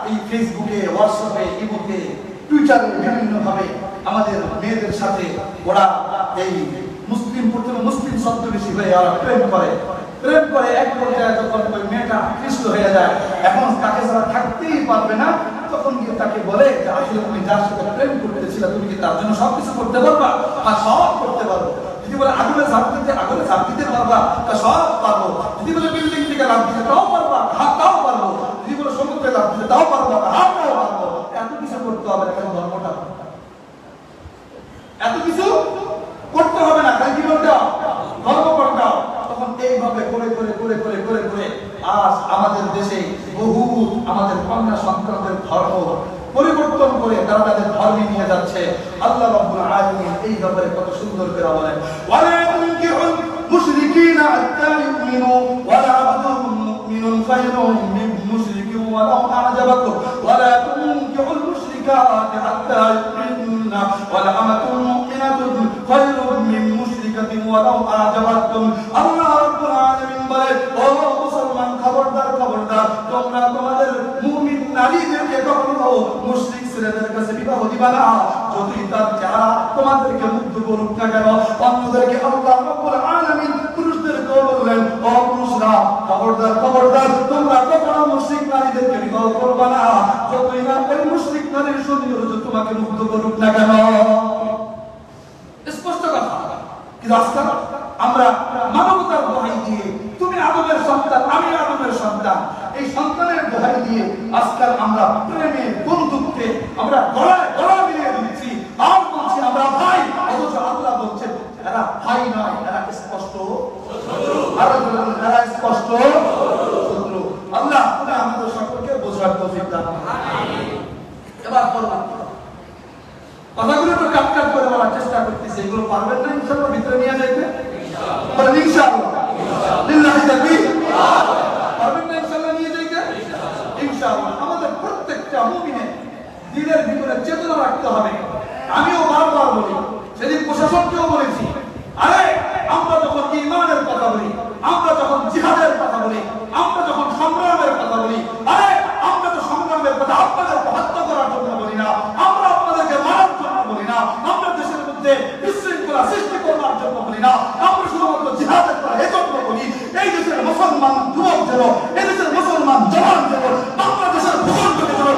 এই ফেসবুকে, হোয়াটসঅ্যাপে, ইমোতে, টুইটারে বিভিন্ন ভাবে আমাদের মেয়েদের সাথে ওরা এই মুসলিম, প্রথমে মুসলিম শব্দ বেশি হয়ে ওরা প্রেম করে। প্রেম করে এক পর্যায়ে যখন ওই মেয়েটা আকৃষ্ট হয়ে যায়, এখন তাকে যারা থাকতেই পারবে না, তখন গিয়ে তাকে বলে যে আসলে তুমি যার সাথে প্রেম করতেছিলে তুমি কি তার জন্য সবকিছু করতে পারবা? আর সব করতে পারবো। যদি বলে আগুনে ঝাঁপ দিতে, আগুনে ঝাঁপ দিতে পারবা, তা সব পারবো। যদি বলে বিল্ডিং থেকে লাফ দিতে, তাও পারবা, হাত তাও পারবো। যদি বলে সমুদ্রে লাফ দিতে, তাও পারবা, হাত তাও পারবো। এত কিছু করতে হবে না, খালি ধর্মটা, এত কিছু করতে হবে না, খালি জীবনটা ধর্ম করতে। তখন এইভাবে করে করে করে করে করে করে আজ আমাদের দেশে বহু আমাদের কন্যা সন্তানদের ধর্ম পরিবর্তন করে তারা তাদের ধর্মে নিয়ে যাচ্ছে। আল্লাহ রাব্বুল আলামিন এই ব্যাপারে কত সুন্দর করে বলেন, ওয়ালা তুনকিহুল মুশরিকিনা হাত্তা ইউমিনু ওয়ালা আবদুন মুমিনুন খায়রুম মিন মুশরিকিন ওয়ালাউ আ'জাবাকুম ওয়ালা তুনকিহুল মুশরিকাতি হাত্তা ইউমিননা ওয়ালা আমাতুন মুমিনাতুন খায়রুম মিন মুশরিকাতিন ওয়ালাউ আ'জাবাকুম। আল্লাহ রাব্বুল আলামিন বলেন, ও মুসলমান, খবরদার খবরদার, তোমরা তোমাদের মুমিন নারীদেরকে কখনো মুশরিক ছেলেদের কাছে বিবাহ দিবা না, যদি তার চেহারা তোমাদেরকে মুগ্ধ করুক না কেন। অন্যদেরকে আল্লাহ রাব্বুল আলামিন পুরুষদেরকে বললেন, ও পুরুষরা, খবরদার খবরদার, তোমরা কখনো মুশরিক নারীদেরকে বিবাহ করবা না, যতই না ওই মুশরিক নারীর সৌন্দর্য তোমাকে মুগ্ধ করুক না কেন। স্পষ্ট কথা। কিন্তু আজকাল আমরা মানবতার দোহাই দিয়ে, তুমি আদমের সন্তান, আমি আদমের সন্তান, এই সন্তানের দোহাই দিয়ে আজকাল আমরা প্রেমে, বন্ধুত্বে আমরা গলায় গলা মিলিয়ে দিচ্ছি, আর বলছি আমরা ভাই, অথচ আল্লাহ বলছেন এরা ভাই নয়, এরা স্পষ্ট শত্রু। এরা স্পষ্ট শত্রু। আল্লাহ আমাদের সকলকে বোঝার তৌফিক দান করুন। এবার কথাগুলো একটু কাট কাট করে বলার চেষ্টা করতেছি, এগুলো পারবেন না ইনশাআল্লাহ ভিতরে নিয়ে যাইতে? বলেন ইনশাআল্লাহ। লিল্লাহি তাকবীর। পারবেন না ইনশাআল্লাহ নিয়ে যাইতে? ইনশাআল্লাহ। আমাদের প্রত্যেকটা মুমিনের দিলের ভিতরে চেতনা রাখতে হবে। আমিও বারবার বলি, সেদিন প্রশাসনকেও বলেছি, আরে আমরা যখন ঈমানের কথা বলি, আমরা যখন জিহাদের কথা বলি, আমরা যখন সংগ্রামের কথা বলি, আরে আমরা তো সংগ্রামের কথা আপনাদেরকে হত্যা করার জন্য বলি না, আমরা আপনাদেরকে মারার জন্য বলি না, আমরা দেশের মধ্যে বিশৃঙ্খলা সৃষ্টি করার জন্য বলি না, আমরা শুধুমাত্র জিহাদের কথা এজন্য বলি, এই দেশের মুসলমান যুবক যেন, এই দেশের মুসলমান জওয়ান যেন, বাংলাদেশের ভূখণ্ডকে যেন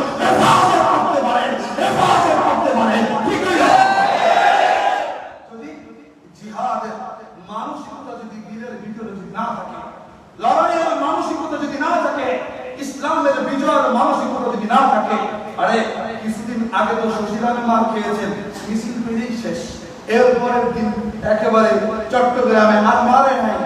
না থাকে, আরে কিছুদিন আগে তো শশীলামে মার খেয়েছেন, মিছিল করেই শেষ। এরপরের দিন একেবারে চট্টগ্রামে আর মারে নাই,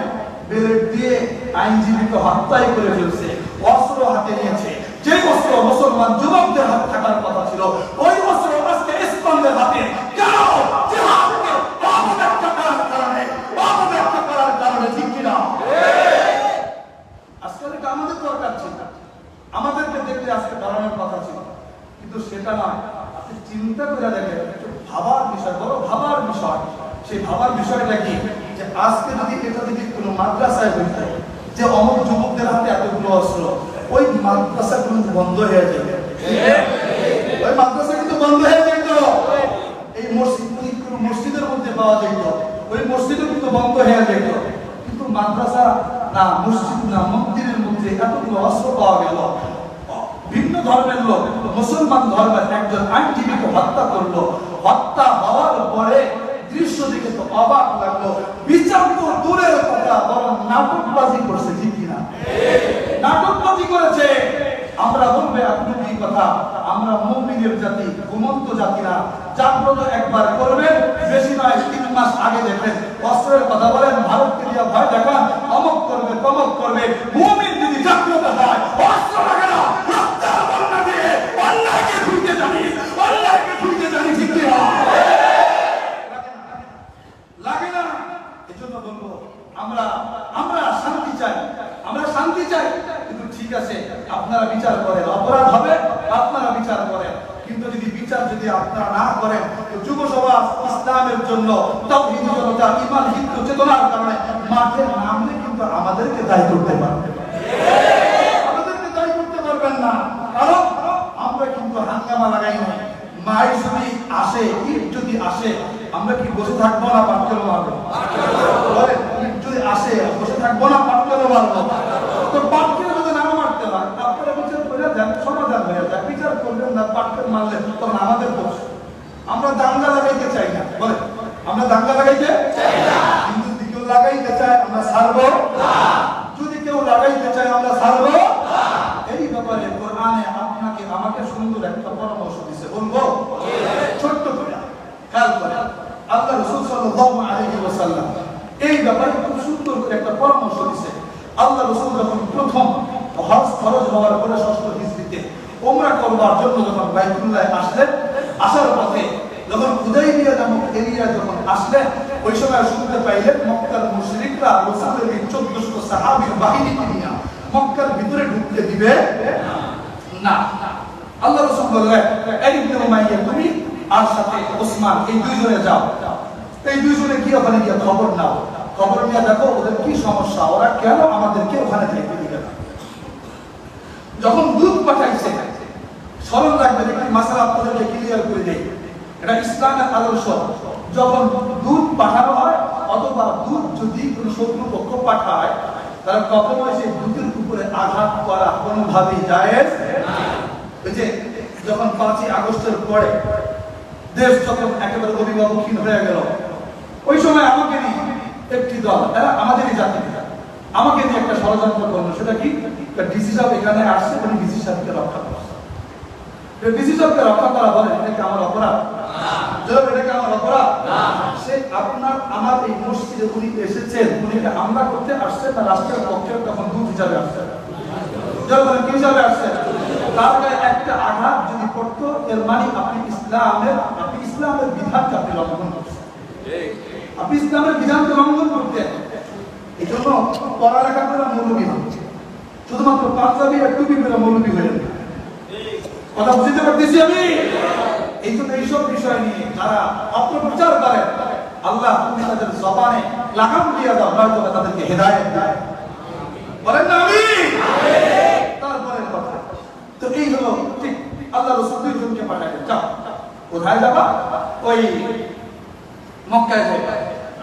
বেলেট দিয়ে আইনজীবীকে হত্যাই করে ফেলছে, অস্ত্র হাতে নিয়েছে। যে অস্ত্র মুসলমান যুবকদের হাতে থাকার কথা ছিল, ওই অস্ত্র আজকে ইসলামদের হাতে। কেন? জিহাদকে অপব্যাখ্যা করার কারণে, অপব্যাখ্যা করার কারণে, ঠিক কিনা? আজকে এটা আমাদের দরকার ছিল, আমাদেরকে দেখতে আজকে দাঁড়ানোর কথা ছিল, কিন্তু সেটা নয়। আপনি চিন্তা করে দেখেন, ভাবার বিষয়, বড় ভাবার বিষয়। সেই ভাবার বিষয়টা কি, যে আজকে যদি এটা যদি কোনো মাদ্রাসায় হইতো যে অমর যুবকদের হাতে এতগুলো অস্ত্র, ওই মাদ্রাসা কিন্তু বন্ধ হয়ে যাবে, ওই মাদ্রাসা কিন্তু বন্ধ হয়ে যেত। এই মসজিদ কোনো মসজিদের মধ্যে পাওয়া যেত, ওই মসজিদও কিন্তু বন্ধ হয়ে যেত। কিন্তু মাদ্রাসা না, মসজিদ না, মন্দিরের মধ্যে এতগুলো অস্ত্র পাওয়া গেল। ভিন্ন ধর্মের লোক মুসলমান ধর্মের একজন আইনজীবীকে হত্যা করলো। হত্যা হওয়ার পরে দৃশ্য দেখে তো অবাক লাগলো। বিচার তো দূরের কথা, বরং নাটকবাজি করছে, ঠিক কিনা? নাটকবাজি করেছে। আমরা বলবে আপনি কি কথা, আমরা মুমিনের জাতি, ঘুমন্ত জাতি না। জাগ্রত একবার করবেন, বেশি নয় 3 মাস আগে দেখেন অস্ত্রের কথা বলেন, ভারতকে দিয়ে ভয় দেখান, অমক করবে তমক করবে। মুমিন যদি জাগ্রত হয়, অস্ত্র লাগে না, রক্তের বন্যা দিয়ে অন্যায়কে ঠুকে জানি, অন্যায়কে ঠুকে জানি, ঠিক কিনা? লাগে না। এজন্য বলবো আমরা শান্তি চাই, আমরা শান্তি চাই। কিন্তু ঠিক আছে, আপনারা বিচার করেন, অপরাধ হবে আপনারা বিচার করেন, কিন্তু যদি বিচার যদি আপনারা না করেন, যুব সমাজ ইসলামের জন্য, তাওহীদ জনতা, ঈমান হিন্দু চেতনার কারণে মাঠে নামলে কিন্তু আমাদেরকে দায়ী করতে পারবে, আমাদেরকে দায়ী করতে পারবেন না। কারণ আমরা কিন্তু হাঙ্গামা লাগাই না। মাই যদি আসে, ঈদ যদি আসে, আমরা কি বসে থাকবো না পাটকেল মারবো? ঈদ যদি আসে বসে থাকবো না পাটকেল মারবো? তো পাটকেল যদি না মারতে হয়, আপনারা বিচার করে দেন, সমাধান হয়ে যায়। বিচার করবেন না, পাটকেল মারলে তখন আমাদের দোষ। আমরা দাঙ্গা লাগাইতে চাই না, বলে আমরা দাঙ্গা লাগাইতে চাই না। হিন্দু দিকেও লাগাইতে চাই, আমরা ছাড়বো না। যদি কেউ লাগাইতে চাই, আমরা ছাড়বো না। এই ব্যাপারে কোরআনে আপনাকে আমাকে সুন্দর একটা পরামর্শ দিয়েছে, বলবো ছোট্ট করে খেয়াল করে। আল্লাহ রাসূল সাল্লাল্লাহু আলাইহি ওয়াসাল্লাম এই ব্যাপারে খুব সুন্দর করে একটা পরামর্শ দিয়েছে। আল্লাহ রাসূল যখন প্রথম হজ ফরজ হওয়ার পরে 6ষ্ঠ হিজরিতে উমরা করবার জন্য যখন বাইতুল্লাহ আসলেন, আসার পথে যখন হুদাইবিয়া নামক এরিয়া যখন আসলেন, ওই সময় শুনতে পাইলেন মক্কার মুশরিকরা রাসূলের 1400 সাহাবীর বাহিনীকে নিয়ে মক্কার ভিতরে ঢুকতে দিবে না। আল্লাহ রাসূল বললেন, এই ইবনে উমাইয়া তুমি আর সাথে ওসমান, এই দুইজনে যাও, এই দুইজনে কি ওখানে গিয়ে খবর নাও, খবর নিয়ে দেখো ওদের কি সমস্যা, ওরা কেন আমাদেরকে ওখানে যেতে দিবে না। যখন দুধ পাঠাইছে, স্মরণ রাখবেন, একটি মাসলা আপনাদেরকে ক্লিয়ার করে দেই, এটা ইসলামের আদর্শ। যখন দুধ পাঠানো হয় অথবা দুধ যদি কোনো শত্রুপক্ষ পাঠায়, তারা কখনোই সেই দুধের উপরে আঘাত করা কোনোভাবেই জায়েজ না। ওই যে যখন 5ই আগস্টের পরে দেশ যখন একেবারে অভিভাবকহীন হয়ে গেল, ওই সময় আমাকে নিয়ে একটি দল, এরা আমাদেরই জাতি, আমাকে নিয়ে একটা ষড়যন্ত্র করলো। সেটা কি, ডিসি সাহেব এখানে আসছে, উনি ডিসি সাহেবকে রক্ষা করছে। ডিসি সাহেবকে রক্ষা করা বলেন, এটা কি আমার অপরাধ? এটা কি আমার অপরাধ? সে আপনার আমার এই মসজিদে উনি এসেছেন, উনি হামলা করতে আসছে, তার রাষ্ট্রের পক্ষে তখন দূত হিসাবে আসছে, কি হিসাবে আসছে? তার গায়ে একটা আঘাত যদি পড়তো, এর মানে আপনি ইসলামের বিধানকে আপনি লঙ্ঘন করছেন, আপনি ইসলামের বিধানকে লঙ্ঘন করতেন। এই জন্য পড়ালেখা করে মৌলবী হচ্ছে, শুধুমাত্র পাঞ্জাবি আর টুপি পরে মৌলবী হয়ে না। কথা বুঝতে পারতেছি আমি? এই জন্য এইসব বিষয় নিয়ে যারা অপপ্রচার করেন, আল্লাহ তুমি তাদের জবানে লাগাম দিয়ে দাও, নয়তো তাদেরকে হেদায়েত দেয়। বলেন না আমি? তারপরে কথা তো এই হলো, ঠিক আল্লাহ রাসূল দুইজনকে পাঠালেন, যাও কোথায় যাবা? ওই মক্কায় যাবে।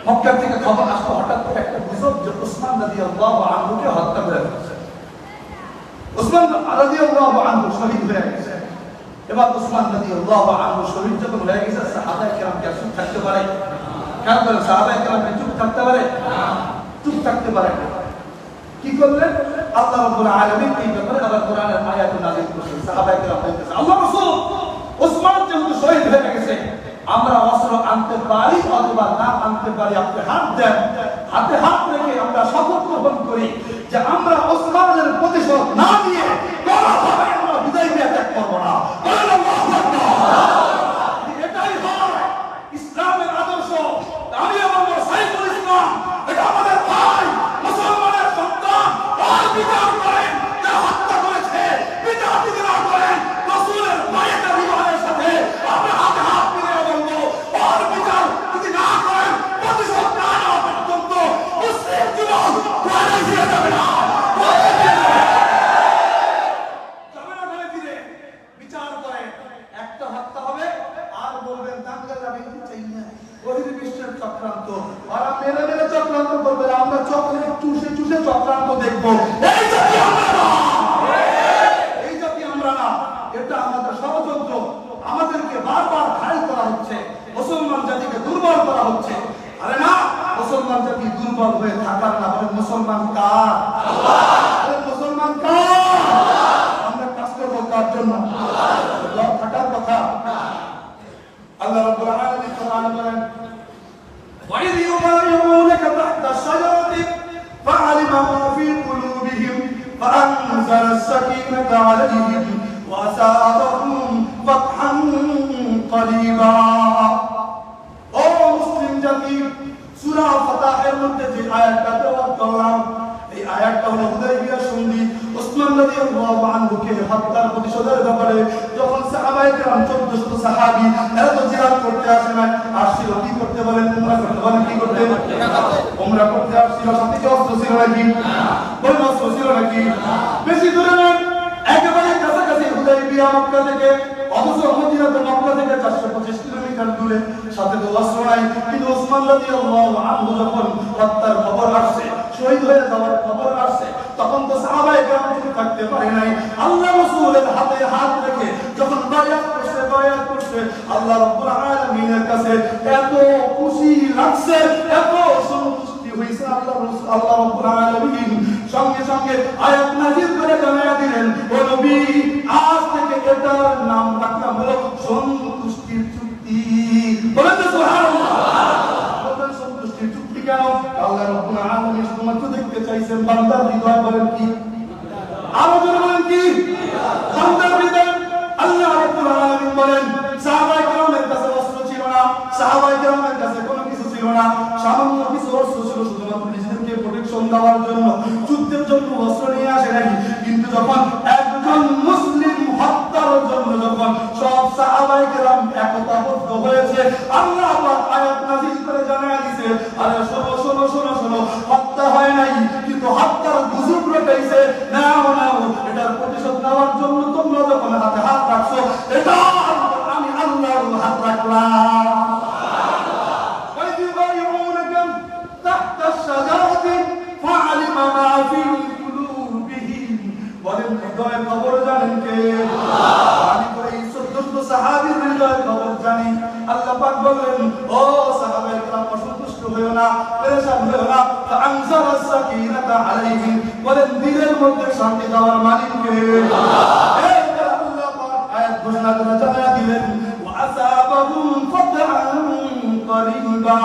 মক্কা থেকে খবর আসলো হঠাৎ করে একটা গুজব যে উসমান রাদিয়াল্লাহু আনহুকে হত্যা করে ফেলেছে। উসমান রাদিয়াল্লাহু আনহু শহীদ হয়ে গেছে। এবার উসমান রাদিয়াল্লাহু আনহু শহীদ যখন হয়ে গেছে, সাহাবায়ে কেরাম কি চুপ থাকতে পারে? কেন বলেন সাহাবায়ে কেরাম চুপ থাকতে পারে? চুপ থাকতে পারে না। কি করলেন? আল্লাহ রাব্বুল আলামিন এই ব্যাপারে আবার কোরআনের আয়াত নাযিল করেছেন। সাহাবায়ে কেরাম বলতেছে করতে পারি আপনি হাত দেন। হাতে হাত রেখে আমরা শপথ গ্রহণ করি যে আমরা ওসমানের প্রতিশোধ না নিয়ে কোনোভাবে আমরা হুদাইবিয়া ত্যাগ করবো না। এটাই হয় ইসলামের আদর্শ। আমি বলবো সাইফুল ইসলাম এটা আমাদের ভাই, মুসলমানের সন্তান, তার বিচার করেন। যা হত্যা করেছে বিচার যদি না করেন রাসূলের মায়ের বিবাহের সাথে আমরা হাতে হাত মিলিয়ে বলবো তার বিচার যদি না করেন প্রতিশোধ না নেওয়া পর্যন্ত মুসলিম জীবন ঘরে ফিরে যাবে না। বিচার করে একটা হত্যা হবে আর বলবেন দাঙ্গা লাগাইতে চাই না, বহির্বিশ্বের চক্রান্ত। ওরা মেরে মেরে চক্রান্ত করবে, আমরা চক্রান্ত চুষে চুষে চক্রান্ত দেখবো। এই জাতি আমরা না, এটা আমাদের ষড়যন্ত্র। আমাদেরকে বারবার ঘায়েল করা হচ্ছে, মুসলমান জাতিকে দুর্বল করা হচ্ছে। আরে না, মুসলমান জাতি দুর্বল হয়ে থাকার না, বলেন মুসলমান কার? মুসলমান কার? আমরা কাজ করবো কার জন্য? থাকার কথা। আল্লাহ রাব্বুল আলামিন কোরআনে বলেন وَإِذْ يُبَايِعُونَكَ تَحْتَ الشَّجَرَةِ فَعَلِمَ مَا فِي قُلُوبِهِمْ فَأَنزَلَ السَّكِينَةَ عَلَيْهِمْ وَأَثَابَهُمْ فَتْحًا قَرِيبًا। ও মুসলিম জাতি, সূরা ফাতহের মধ্যে যে আয়াতটা তেলাওয়াত করলাম, এই আয়াতটা হলো হুদাইবিয়া সন্ধি। ওসমান রাদিয়াল্লাহু আনহুকে হত্যার প্রতিশোধের ব্যাপারে যখন সাহাবায়ে কেরাম 1400 সাহাবী এরা তো জিহাদ করতে আসে না, আসছিল কি করতে বলেন? উমরা করতে। বলেন কি করতে? উমরা করতে আসছিল। সাথে কি অস্ত্র ছিল নাকি? বলেন অস্ত্র ছিল নাকি? বেশি দূরে না, একেবারে কাছাকাছি হুদাইবিয়া মক্কা থেকে, অথচ মদিনা তো মক্কা থেকে 425 কিলোমিটার দূরে। সাথে তো অস্ত্র নাই। কিন্তু ওসমান রাদিয়াল্লাহু আনহু যখন হত্যার খবর আসছে, শহীদ হয়ে যাওয়ার খবর আসছে, তখন তো সাহাবায়ে কেরাম থাকতে পারে নাই। আল্লাহ রাসূলের হাতে হাত রেখে যখন বায়াত করছে, আল্লাহ রাব্বুল আলামিনের কাছে এত খুশি লাগছে, এত সন্তুষ্টি হইছে। আল্লাহ রাব্বুল আলামিন সঙ্গে সঙ্গে আয়াত নাযিল করে জানায়া দিলেন, ও নবী, আজ থেকে এটার নাম রাখলাম হলো সন্তুষ্টির চুক্তি। বলেন তো সুবহানাল্লাহ। বলেন সন্তুষ্টির চুক্তি কেন? আল্লাহ রাব্বুল আলামিন শুধুমাত্র দেখতে চাইছেন বান্দার হৃদয়। বলেন কি? আরো জোরে বলেন কি? বান্দার হৃদয়। আল্লাহ রাব্বুল আলামিন বলেন, সাহাবায়ে কেরামের কাছে অস্ত্র ছিল না, সাহাবায়ে কেরামের কাছে কোনো কিছু ছিল না, সামান্য কিছু অস্ত্র ছিল শুধুমাত্র নিজেদেরকে প্রোটেকশন দেওয়ার জন্য, যুদ্ধের জন্য অস্ত্র নিয়ে আসে নাই। কিন্তু যখন একজন মুসলিম হত্যার জন্য যখন সব সাহাবায়ে কেরাম একতাবদ্ধ হয়েছে, আল্লাহ পাক আয়াত নাযিল করে জানায়া দিয়েছে, আরে শোনো শোনো শোনো শোনো, হত্যা হয় নাই কিন্তু হত্যার গুজব রটাইছে। নাও নাও, এটার প্রতিশোধ নেওয়ার জন্য তোমরা যখন হাতে হাত রাখছো, এটা আমি আল্লাহর হাত রাখলাম। وَإِذْ يُبَايِعُونَكَ تَحْتَ الشَّجَرَةِ فَعَلِمَ مَا فِي قُلُوبِهِمْ। বলেন হৃদয়ের খবর জানেন কে? আমি তো এই 1400 সাহাবীর হৃদয়ের খবর জানি। আল্লাহ পাক বললেন, ও সাহাবায়ে কেরাম, অসন্তুষ্ট হয়ো না, পেরেশান হয়ো না। فَأَنزَلَ السَّكِينَةَ عَلَيْهِمْ। বলেন দিলের মধ্যে শান্তি দেওয়ার মালিক কে? আল্লাহ পাক আয়াত ঘোষণা করে জানায়া দিলেন, وَأَثَابَهُمْ فَتْحًا قَرِيبًا।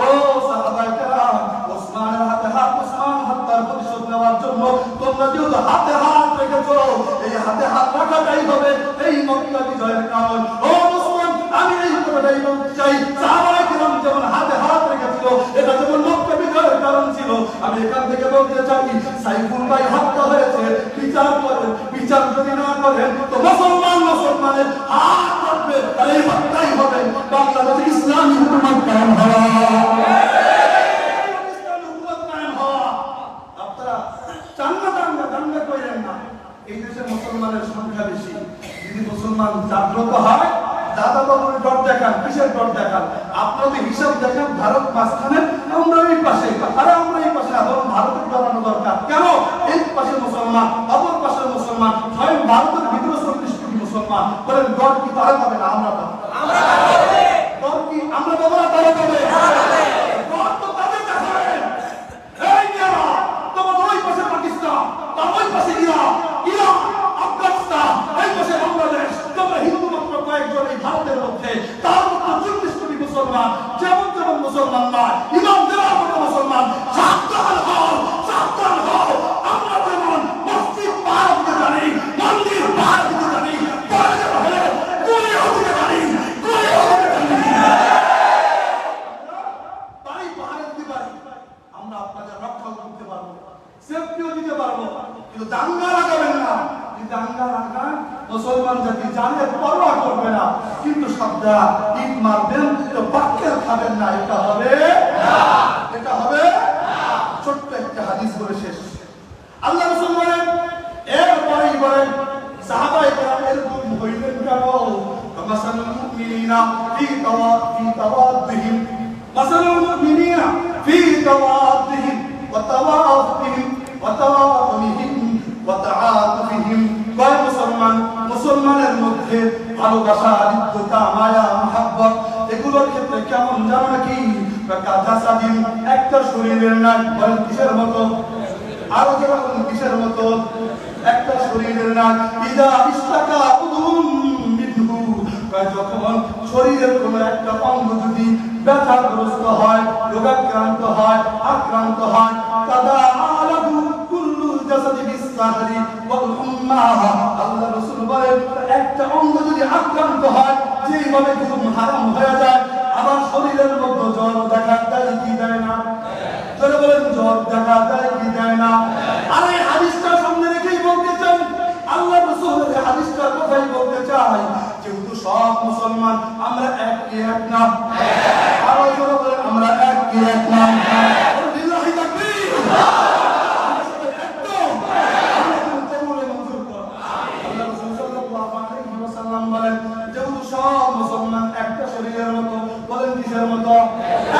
ও সাহাবায়ে কেরাম, ওসমানের হাতে হাত, ওসমান হত্যার প্রতিশোধ নেওয়ার জন্য তোমরা যেহেতু হাতে হাত রেখেছো, এই হাতে হাত রাখাটাই হবে এই মক্কা বিজয়ের কারণ। ও মুসলমান, আমি এই কথাটাই বলতে চাই, সাহাবায়ে কেরাম যেমন হাতে হাত রেখেছিল, এটা যেমন মক্কা বিজয়ের কারণ ছিল, আমি এখান থেকে বলতে চাই, সাইফুল ভাই হত্যা হয়েছে, বিচার করেন। বিচার যদি না করেন তো মুসলমানের হাত কাটবে, আর এই হত্যাই হবে বাংলাদেশে ইসলামী হুকুমত কায়েম হওয়া। এই দেশের মুসলমানের সংখ্যা বেশি। যদি মুসলমান জাগ্রত হয়, দাদা বাবুর ডর দেখান। কিসের ডর দেখান? আপনাদের হিসাব দেখান, ভারত মাঝখানে, আমরা এই পাশে, আর আমরা এই পাশে। বরং ভারতের ডরানো দরকার। কেন? এই পাশে মুসলমান, অপর পাশে মুসলমান, স্বয়ং ভারতের ভিতরে 40 কোটি মুসলমান। বলেন ডর কি তারা পাবে না আমরা পাবো? ডর কি আমরা পাবো না তারা পাবে? ডর তো তাদের দেখাবেন। এই নিয়ারা, তোমার ওই পাশে পাকিস্তান, তার ওই পাশে ইরান, আফগানিস্তান, এই পাশে বাংলাদেশ। তোমরা হিন্দু মাত্র কয়েকজন এই ভারতের মধ্যে, তার মধ্যে 40 কোটি মুসলমান। যেমন যেমন মুসলমান নয়, জানের পরোয়া করবে না, কিন্তু সাবধান, ইট মারবেন তো বাক্যের খাবেন না, এটা হবে না, এটা হবে না। ছোট্ট একটা হাদিস বলে শেষ। আল্লাহ রাসূল বলেন, এরপরেই বলেন সাহাবায়ে কেরাম এরকম হইলেন কেন? মাসালুল মুমিনিনা ফি তাওয়াদ্দিহিম, মাসালুল মুমিনিনা ফি তাওয়াদ্দিহিম ওয়া তাওয়াফিহিম ওয়া তাওয়ামিহিম ওয়া তাআতুফিহিম। কয় মুসলমানের মধ্যে ভালোবাসা, হৃদ্যতা, মায়া, মহব্বত এগুলোর ক্ষেত্রে কেমন জানো নাকি? কাজাসাদিন, একটা শরীরের নাই। বলেন কিসের মতো? আরো যেমন কিসের মতো? একটা শরীরের নাক। ইদা ইশতাকা উযুন মিনহু, যখন শরীরের কোনো একটা অঙ্গ যদি ব্যথাগ্রস্ত হয়, রোগাক্রান্ত হয়, আক্রান্ত হয়, তাদা আলাহু কুল্লু জাসাদি বিসসাহরি ওয়াল হুম্মা। আল্লাহ রাসূল বলেন, একটা অঙ্গ যদি আক্রান্ত হয়, যেইভাবে ঘুম হারাম হয়ে যায়, আবার শরীরের মধ্যে জ্বর দেখা দেয় কি দেয় না? চলে বলেন, জ্বর দেখা দেয় কি দেয় না? আর এই হাদিসটা সামনে রেখেই বলতে চাই, আল্লাহ রাসূলের এই হাদিসটার কথাই বলতে চাই, যেহেতু সব মুসলমান আমরা এক কি এক না? আরো জোরে বলেন, আমরা এক কি এক না? লিল্লাহি তাকবীর। আল্লাহ রাসূল সাল্লাল্লাহু আলাইহি ওয়াসাল্লাম বলেন, যেহেতু সব মুসলমান একটা শরীরের মতো। বলেন কিসের মতো?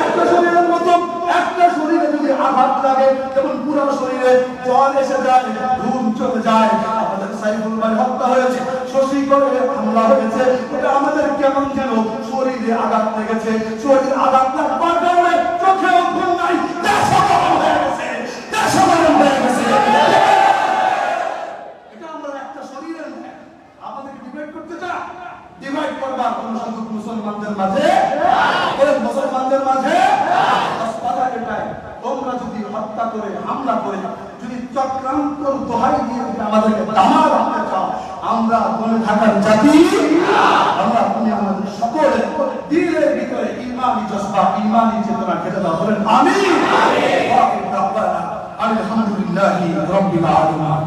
একটা শরীরের মতো। একটা শরীরে যদি আঘাত লাগে, যেমন পুরো শরীরে জ্বর এসে যায়, ঘুম চলে যায়। আমাদের সাইফুল ভাই হত্যা হয়েছে, শশী করে হামলা হয়েছে, এটা আমাদের কেমন যেন শরীরে আঘাত লেগেছে। শরীরে আঘাত লাগবার কারণে চোখেও ঘুম নাই, দেশও গরম হয়ে গেছে, দেশও গরম হয়ে গেছে। এটা আমরা একটা শরীরের আমাদেরকে ডিভাইড করতে চাই। ডিভাইড করবার কোন সুযোগ মুসলমানদের মাঝে? বলেন মুসলমানদের মাঝে? কথা এটাই, তোমরা যদি হত্যা করে, হামলা করে, যদি চক্রান্তর দোহাই দিয়ে আমাদেরকে দামা রাখতে চাও, আমরা বলে থাকার জাতি, আমরা তুমি আমাদের সকলের দিলের ভিতরে ইমানি জজবা, ইমানি চেতনা কেটে দাও। বলেন আমিন। আলহামদুলিল্লাহি রাব্বিল আলামিন।